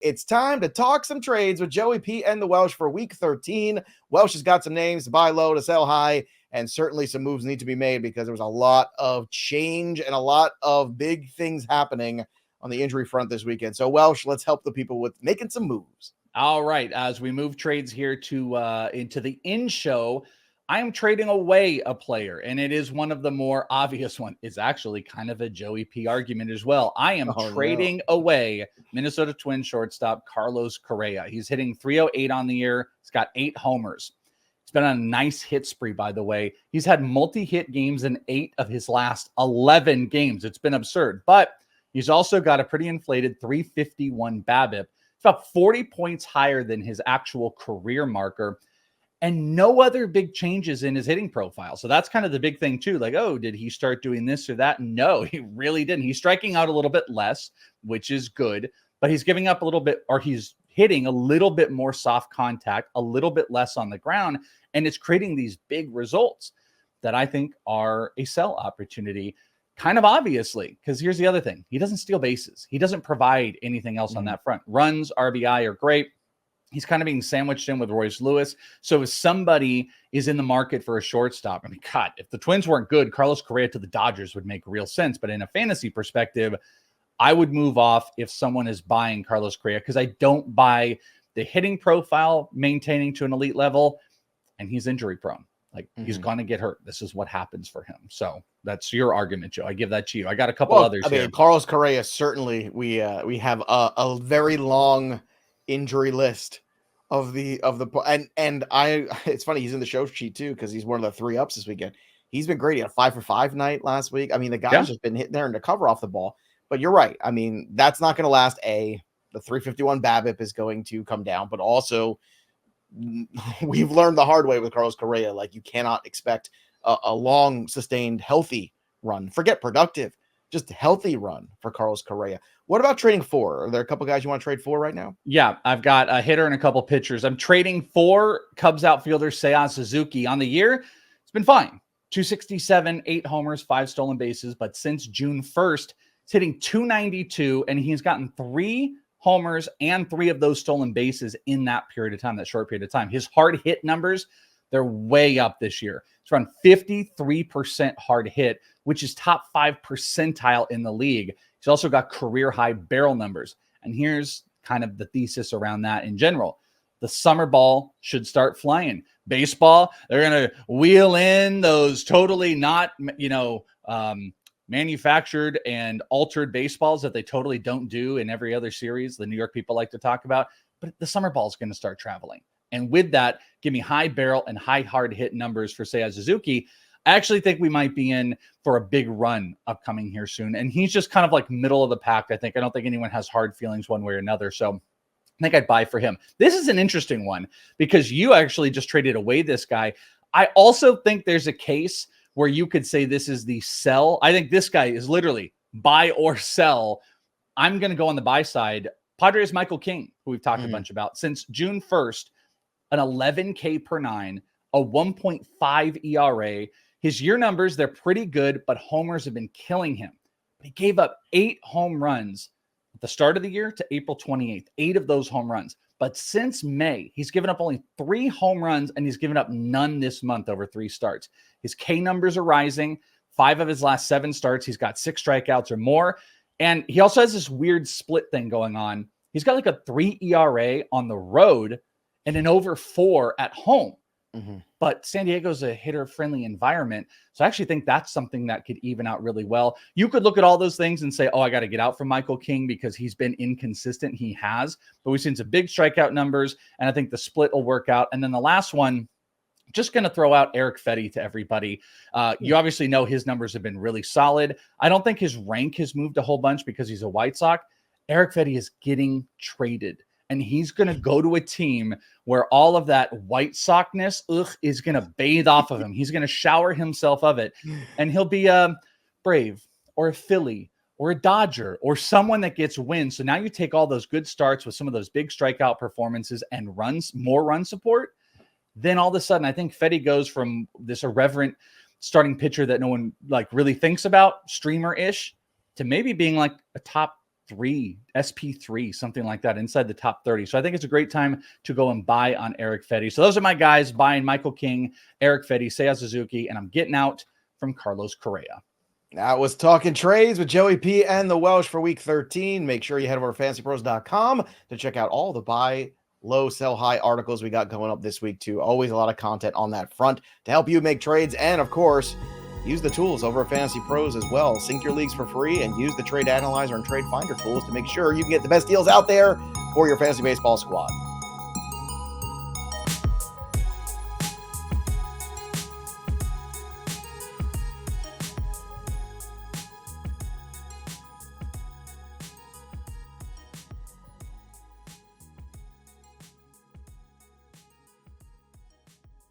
It's time to talk some trades with Joey P and the Welsh for week 13. Welsh has got some names to buy low, to sell high, and certainly some moves need to be made because there was a lot of change and a lot of big things happening on the injury front this weekend. So Welsh, let's help the people with making some moves. All right, as we move trades here to into the in-show, I am trading away a player, and it is one of the more obvious ones. It's actually kind of a Joey P argument as well. I am trading away Minnesota Twins shortstop Carlos Correa. He's hitting .308 on the year. He's got 8 homers. He's been on a nice hit spree, by the way. He's had multi-hit games in 8 of his last 11 games. It's been absurd, but he's also got a pretty inflated .351 BABIP. It's about 40 points higher than his actual career marker, and no other big changes in his hitting profile. So that's kind of the big thing too. Like, oh, did he start doing this or that? No, he really didn't. He's striking out a little bit less, which is good, but he's giving up a little bit, or he's hitting a little bit more soft contact, a little bit less on the ground, and it's creating these big results that I think are a sell opportunity. Kind of obviously, because here's the other thing. He doesn't steal bases. He doesn't provide anything else on that front. Runs, RBI are great. He's kind of being sandwiched in with Royce Lewis. So if somebody is in the market for a shortstop, I mean, God, if the Twins weren't good, Carlos Correa to the Dodgers would make real sense. But in a fantasy perspective, I would move off if someone is buying Carlos Correa because I don't buy the hitting profile maintaining to an elite level, and he's injury prone. Like, he's going to get hurt. This is what happens for him. So that's your argument, Joe. I give that to you. I got a couple others here. Carlos Correa, certainly we have a very long injury list of the and I it's funny, he's in the show sheet too because he's one of the 3 ups this weekend. He's been great. He had a 5 for 5 night last week. I mean, the guy's just been hitting there and to cover off the ball. But you're right. I mean, that's not going to last. The 351 BABIP is going to come down, but also we've learned the hard way with Carlos Correa. Like, you cannot expect a long, sustained, healthy run. Forget productive, just healthy run for Carlos Correa. What about trading for? Are there a couple guys you want to trade for right now? Yeah, I've got a hitter and a couple pitchers. I'm trading for Cubs outfielder Seiya Suzuki. On the year, it's been fine. 267, 8 homers, 5 stolen bases. But since June 1st, it's hitting .292, and he's gotten 3 homers and 3 of those stolen bases in that period of time, that short period of time. His hard hit numbers, they're way up this year. It's around 53% hard hit, which is top 5 percentile in the league. He's also got career high barrel numbers. And here's kind of the thesis around that in general. The summer ball should start flying. Baseball, they're going to wheel in those totally not, manufactured and altered baseballs that they totally don't do in every other series the New York people like to talk about. But the summer ball is going to start traveling. And with that, give me high barrel and high hard hit numbers for Seiya Suzuki. I actually think we might be in for a big run upcoming here soon. And he's just kind of like middle of the pack, I think. I don't think anyone has hard feelings one way or another. So I think I'd buy for him. This is an interesting one because you actually just traded away this guy. I also think there's a case where you could say this is the sell. I think this guy is literally buy or sell. I'm going to go on the buy side. Padres Michael King, who we've talked a bunch about. Since June 1st, an 11K per 9, a 1.5 ERA. His year numbers, they're pretty good, but homers have been killing him. But he gave up 8 home runs at the start of the year to April 28th, 8 of those home runs. But since May, he's given up only 3 home runs, and he's given up none this month over 3 starts. His K numbers are rising. 5 of his last 7 starts, he's got 6 strikeouts or more. And he also has this weird split thing going on. He's got like a 3 ERA on the road and an over 4 at home. But San Diego's a hitter-friendly environment. So I actually think that's something that could even out really well. You could look at all those things and say, oh, I got to get out from Michael King because he's been inconsistent. He has. But we've seen some big strikeout numbers, and I think the split will work out. And then the last one, just going to throw out Erick Fedde to everybody. You obviously know his numbers have been really solid. I don't think his rank has moved a whole bunch because he's a White Sox. Erick Fedde is getting traded. And he's going to go to a team where all of that White Sox-ness is going to bathe off of him. He's going to shower himself of it. And he'll be a Brave or a Philly or a Dodger or someone that gets wins. So now you take all those good starts with some of those big strikeout performances and more run support. Then all of a sudden, I think Fedde goes from this irreverent starting pitcher that no one like really thinks about, streamer-ish, to maybe being like a top SP3, something like that, inside the top 30. So I think it's a great time to go and buy on Erick Fedde. So those are my guys, buying Michael King, Erick Fedde, Seiya Suzuki, and I'm getting out from Carlos Correa. That was Talking Trades with Joey P and the Welsh for week 13. Make sure you head over to FantasyPros.com to check out all the buy low, sell high articles we got going up this week too. Always a lot of content on that front to help you make trades. And of course, use the tools over at Fantasy Pros as well. Sync your leagues for free and use the Trade Analyzer and Trade Finder tools to make sure you can get the best deals out there for your fantasy baseball squad.